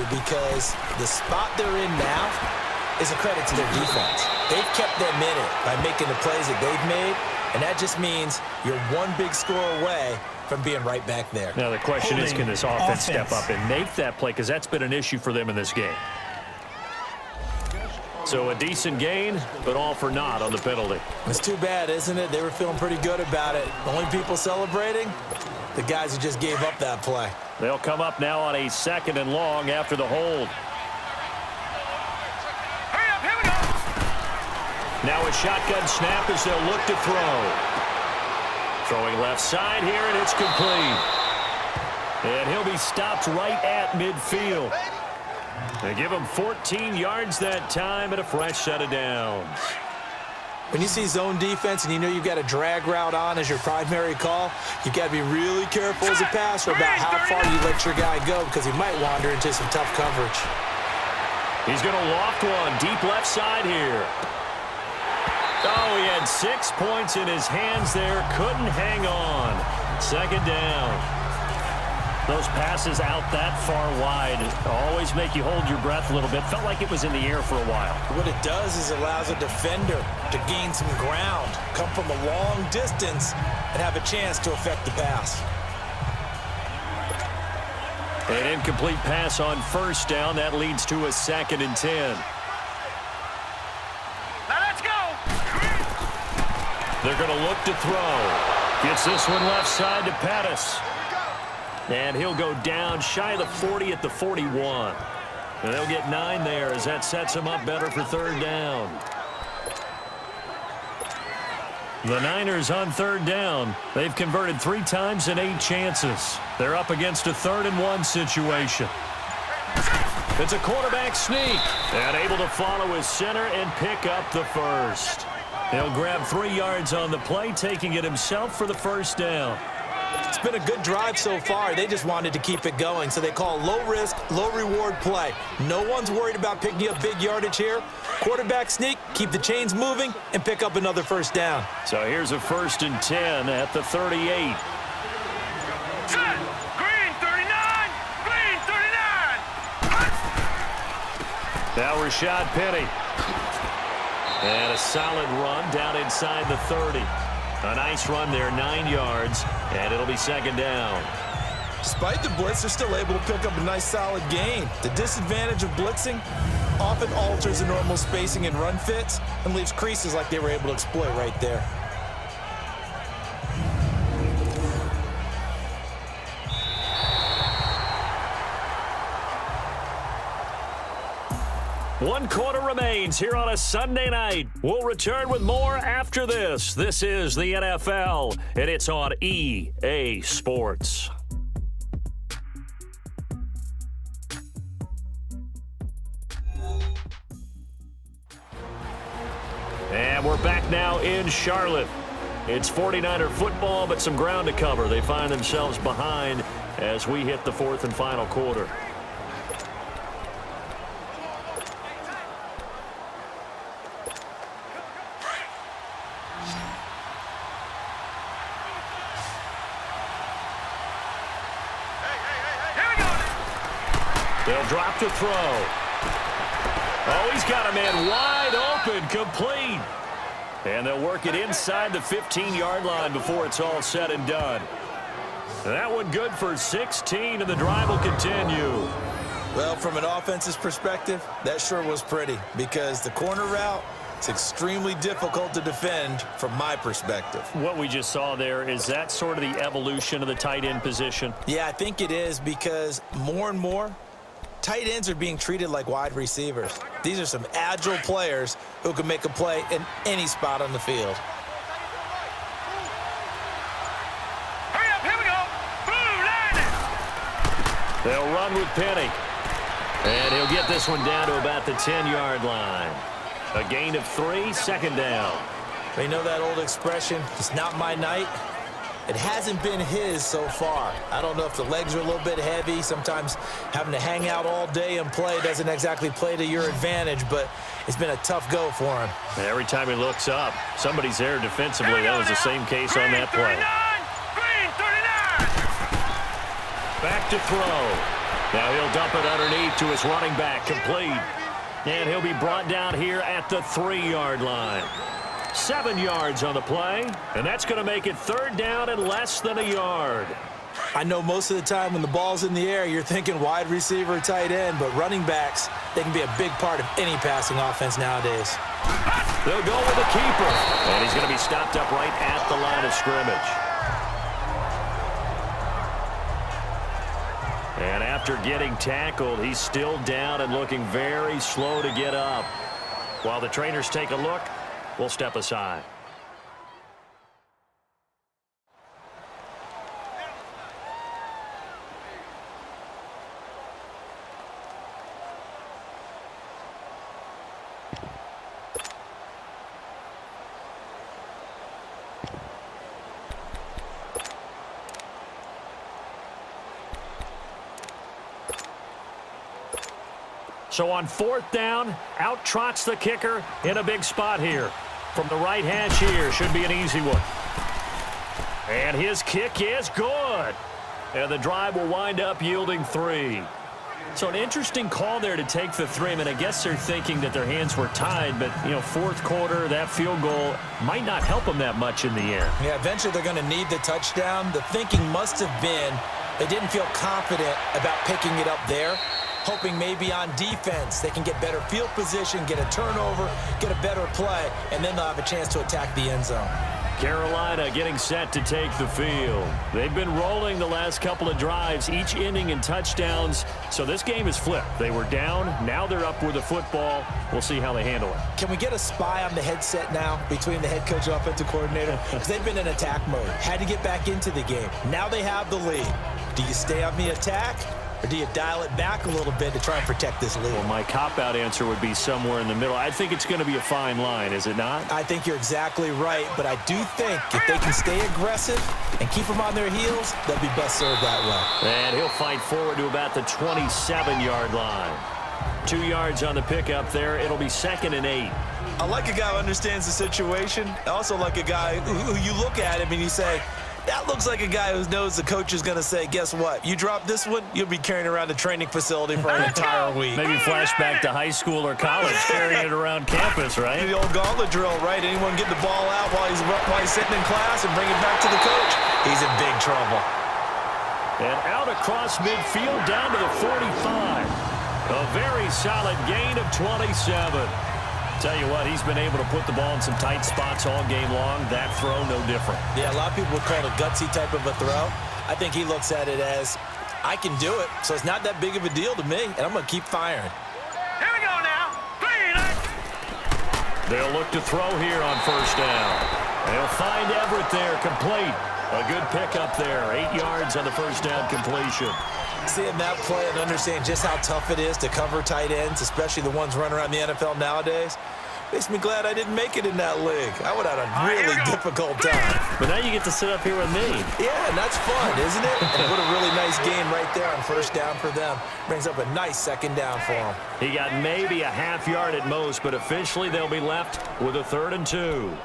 because the spot they're in now is a credit to their defense. They've kept them in it by making the plays that they've made, and that just means you're one big score away from being right back there. Now the question is, can this offense step up and make that play, because that's been an issue for them in this game. So a decent gain, but all for naught on the penalty. It's too bad, isn't it? They were feeling pretty good about it. The only people celebrating, the guys who just gave up that play. They'll come up now on a 2nd and long after the hold. Hurry up, here we go. Now a shotgun snap as they'll look to throw. Throwing left side here, and it's complete. And he'll be stopped right at midfield. They give him 14 yards that time and a fresh set of downs. When you see zone defense and you know you've got a drag route on as your primary call, you've got to be really careful as a passer about how far you let your guy go, because he might wander into some tough coverage. He's going to loft one deep left side here. Oh, he had 6 points in his hands there. Couldn't hang on. 2nd down. Those passes out that far wide always make you hold your breath a little bit. Felt like it was in the air for a while. What it does is it allows a defender to gain some ground, come from a long distance, and have a chance to affect the pass. An incomplete pass on 1st down. That leads to a 2nd and 10. Now let's go. They're going to look to throw. Gets this one left side to Pettis. And he'll go down shy of the 40 at the 41. And they'll get 9 there as that sets him up better for 3rd down. The Niners on 3rd down. They've converted 3 times in 8 chances. They're up against a 3rd and 1 situation. It's a quarterback sneak. And able to follow his center and pick up the first. He'll grab 3 yards on the play, taking it himself for the 1st down. It's been a good drive so far. They just wanted to keep it going, so they call low-risk, low-reward play. No one's worried about picking up big yardage here. Quarterback sneak, keep the chains moving, and pick up another 1st down. So here's a 1st and 10 at the 38. Set. Green 39. Green 39. Now Rashad Penny. And a solid run down inside the 30. A nice run there, 9 yards, and it'll be 2nd down. Despite the blitz, they're still able to pick up a nice solid gain. The disadvantage of blitzing often alters the normal spacing and run fits and leaves creases like they were able to exploit right there. One quarter remains here on a Sunday night. We'll return with more after this. This is the NFL, and it's on EA Sports. And we're back now in Charlotte. It's 49er football, but some ground to cover. They find themselves behind as we hit the 4th and final quarter. They'll drop to throw. Oh, he's got a man wide open, complete. And they'll work it inside the 15-yard line before it's all said and done. That one good for 16, and the drive will continue. Well, from an offense's perspective, that sure was pretty, because the corner route is extremely difficult to defend from my perspective. What we just saw there, is that sort of the evolution of the tight end position? Yeah, I think it is, because more and more, tight ends are being treated like wide receivers. These are some agile players who can make a play in any spot on the field. Hurry up, here we go. Blue line. They'll run with Penny. And he'll get this one down to about the 10-yard line. A gain of 3, 2nd down. You know that old expression, it's not my night? It hasn't been his so far. I don't know if the legs are a little bit heavy. Sometimes having to hang out all day and play doesn't exactly play to your advantage, but it's been a tough go for him. Every time he looks up, somebody's there defensively. That was the same case on that play. Green 39. Back to throw. Now he'll dump it underneath to his running back, complete. And he'll be brought down here at the 3-yard line. 7 yards on the play, and that's going to make it 3rd down and less than a yard. I know most of the time when the ball's in the air, you're thinking wide receiver, tight end, but running backs, they can be a big part of any passing offense nowadays. They'll go with the keeper, and he's going to be stopped up right at the line of scrimmage. And after getting tackled, he's still down and looking very slow to get up. While the trainers take a look, we'll step aside. So on 4th down, out trots the kicker in a big spot here. From the right hash here, should be an easy one. And his kick is good. And the drive will wind up yielding 3. So an interesting call there to take the 3. I mean, I guess they're thinking that their hands were tied, but, you know, 4th quarter, that field goal might not help them that much in the air. Yeah, eventually they're going to need the touchdown. The thinking must have been they didn't feel confident about picking it up there, hoping maybe on defense they can get better field position, get a turnover, get a better play, and then they'll have a chance to attack the end zone. Carolina getting set to take the field. They've been rolling the last couple of drives, each ending in touchdowns, so this game is flipped. They were down, now they're up with the football. We'll see how they handle it. Can we get a spy on the headset now between the head coach and offensive coordinator? Because they've been in attack mode, had to get back into the game. Now they have the lead. Do you stay on the attack, or do you dial it back a little bit to try and protect this lead? Well, my cop-out answer would be somewhere in the middle. I think it's going to be a fine line, is it not? I think you're exactly right, but I do think if they can stay aggressive and keep them on their heels, they'll be best served that way. And he'll fight forward to about the 27-yard line. 2 yards on the pickup there. It'll be 2nd and 8. I like a guy who understands the situation. I also like a guy who you look at him and you say, that looks like a guy who knows the coach is going to say, guess what? You drop this one, you'll be carrying around the training facility for an entire week. Maybe flashback to high school or college, carrying it around campus, right? The old gauntlet drill, right? Anyone get the ball out while he's sitting in class and bring it back to the coach? He's in big trouble. And out across midfield down to the 45. A very solid gain of 27. Tell you what, he's been able to put the ball in some tight spots all game long. That throw, no different. Yeah, a lot of people would call it a gutsy type of a throw. I think he looks at it as, I can do it, so it's not that big of a deal to me, and I'm going to keep firing. Here we go now. 3. They'll look to throw here on 1st down. They'll find Everett there, complete. A good pickup there. 8 yards on the 1st down completion. Seeing that play and understand just how tough it is to cover tight ends, especially the ones running around the NFL nowadays, makes me glad I didn't make it in that league. I would have had a really difficult time. But now you get to sit up here with me. Yeah, and that's fun, isn't it? And what a really nice game right there on 1st down for them. Brings up a nice 2nd down for them. He got maybe a half yard at most, but officially they'll be left with a 3rd and 2.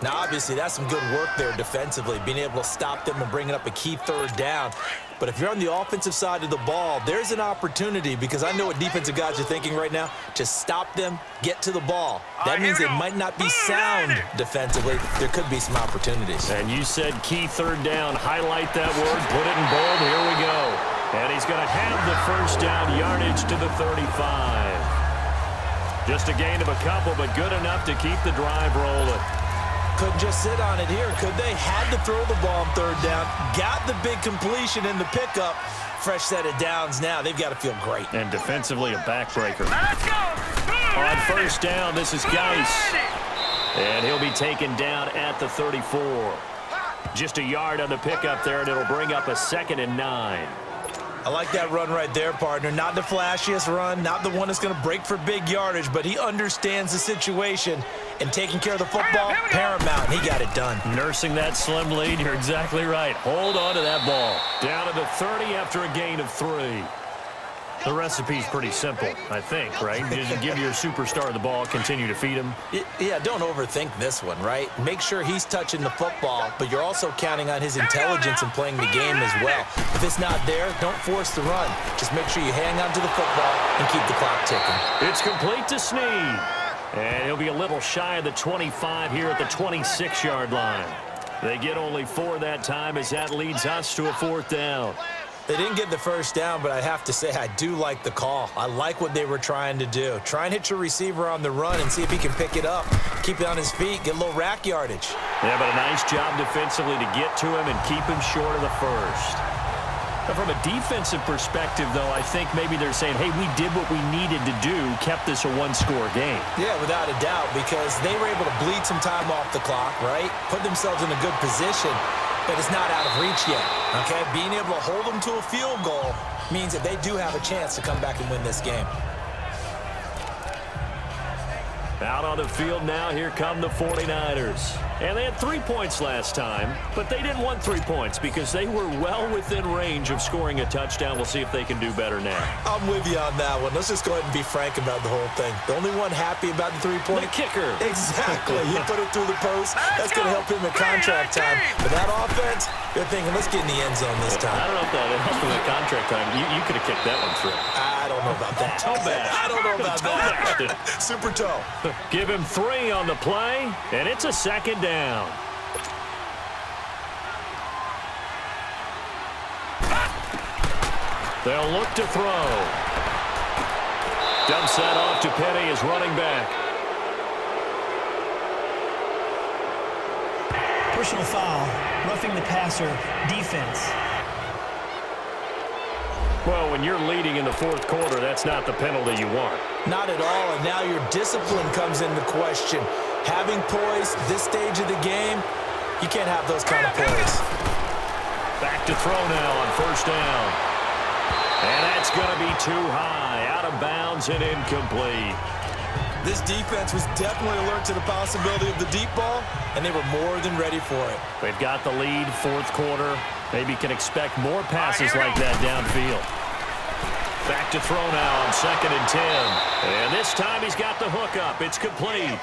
Now, obviously, that's some good work there defensively, being able to stop them and bringing up a key 3rd down. But if you're on the offensive side of the ball, there's an opportunity, because I know what defensive guys are thinking right now. Just stop them, get to the ball. That means they might not be sound defensively. There could be some opportunities. And you said key 3rd down. Highlight that word. Put it in bold. Here we go. And he's going to have the 1st down yardage to the 35. Just a gain of a couple, but good enough to keep the drive rolling. Couldn't just sit on it here, could they? Had to throw the ball on 3rd down. Got the big completion in the pickup. Fresh set of downs now. They've got to feel great. And defensively, a backbreaker. Let's go. On 1st down, this is Geis. And he'll be taken down at the 34. Just a yard on the pickup there, and it'll bring up a 2nd and 9. I like that run right there, partner. Not the flashiest run, not the one that's going to break for big yardage, but he understands the situation, and taking care of the football, paramount. He got it done. Nursing that slim lead, you're exactly right. Hold on to that ball. Down to the 30 after a gain of 3. The recipe's pretty simple, I think, right? Just give your superstar the ball, continue to feed him. Yeah, don't overthink this one, right? Make sure he's touching the football, but you're also counting on his intelligence in playing the game as well. If it's not there, don't force the run. Just make sure you hang on to the football and keep the clock ticking. It's complete to Snead. And he'll be a little shy of the 25 here at the 26-yard line. They get only 4 that time as that leads us to a 4th down. They didn't get the first down, but I have to say I do like the call. I like what they were trying to do. Try and hit your receiver on the run and see if he can pick it up. Keep it on his feet, get a little rack yardage. Yeah, but a nice job defensively to get to him and keep him short of the first. But from a defensive perspective, though, I think maybe they're saying, hey, we did what we needed to do, kept this a one-score game. Yeah, without a doubt, because they were able to bleed some time off the clock, right? Put themselves in a good position, but it's not out of reach yet, okay? Being able to hold them to a field goal means that they do have a chance to come back and win this game. Out on the field now, here come the 49ers. And they had 3 points last time, but they didn't want 3 points because they were well within range of scoring a touchdown. We'll see if they can do better now. I'm with you on that one. Let's just go ahead and be frank about the whole thing. The only one happy about the 3-point? The kicker. Exactly. He put it through the post. That's going to help him in contract time. But that offense, they're thinking, let's get in the end zone this time. I don't know if that helped him in contract time. You could have kicked that one through. I don't know about that. Toe bash. I don't know about that. Super toe. Give him 3 on the play, and it's a 2nd down. They'll look to throw. Dumps that off to Petty as running back. Personal foul, roughing the passer, defense. Well, when you're leading in the 4th quarter, that's not the penalty you want. Not at all, and now your discipline comes into question. Having poise this stage of the game, you can't have those kind of plays. Back to throw now on 1st down. And that's going to be too high, out of bounds and incomplete. This defense was definitely alert to the possibility of the deep ball, and they were more than ready for it. They've got the lead, 4th quarter. Maybe can expect more passes like that downfield. Back to throw now on 2nd and 10. And this time he's got the hook up. It's complete.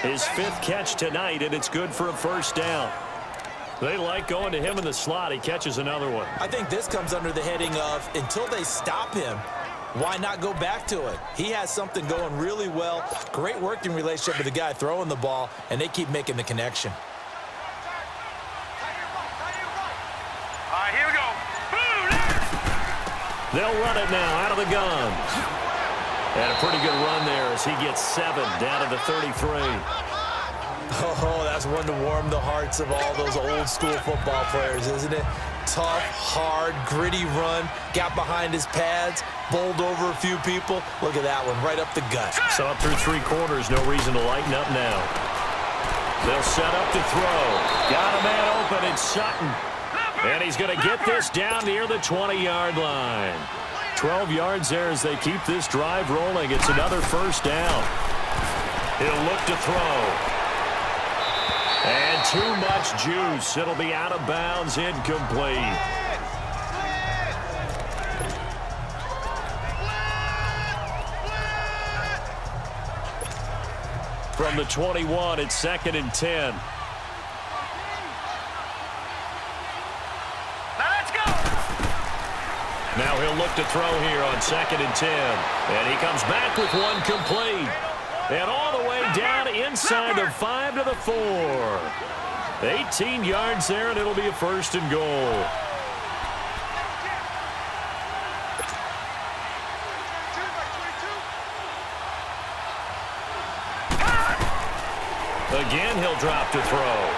His 5th catch tonight, and it's good for a 1st down. They like going to him in the slot. He catches another one. I think this comes under the heading of until they stop him, why not go back to it? He has something going really well. Great working relationship with the guy throwing the ball, and they keep making the connection. All right, here we go. They'll run it now out of the gun. And a pretty good run there as he gets 7 down to the 33. Oh, that's one to warm the hearts of all those old school football players, isn't it? Tough, hard, gritty run. Got behind his pads, bowled over a few people. Look at that one, right up the gut. So up through 3 quarters, no reason to lighten up now. They'll set up to throw. Got a man open, it's Sutton. And he's going to get this down near the 20-yard line. 12 yards there as they keep this drive rolling. It's another 1st down. He'll look to throw. And too much juice. It'll be out of bounds, incomplete. From the 21, it's 2nd and 10. Now he'll look to throw here on 2nd and 10. And he comes back with one complete. And all the way down inside the 5 to the 4. 18 yards there, and it'll be a 1st and goal. Again, he'll drop to throw.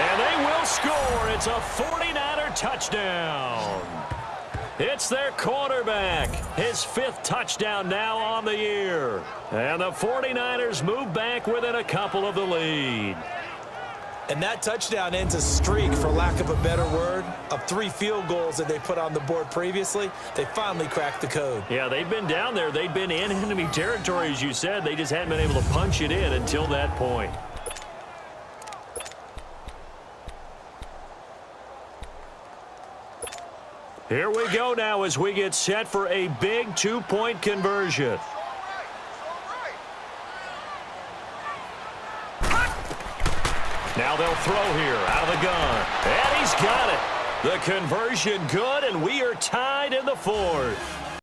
And they will score. It's a 49er touchdown. It's their quarterback. His 5th touchdown now on the year. And the 49ers move back within a couple of the lead. And that touchdown ends a streak, for lack of a better word, of 3 field goals that they put on the board previously. They finally cracked the code. Yeah, they've been down there. They've been in enemy territory, as you said. They just hadn't been able to punch it in until that point. Here we go now as we get set for a big two-point conversion. Now they'll throw here out of the gun. And he's got it. The conversion good, and we are tied in the fourth.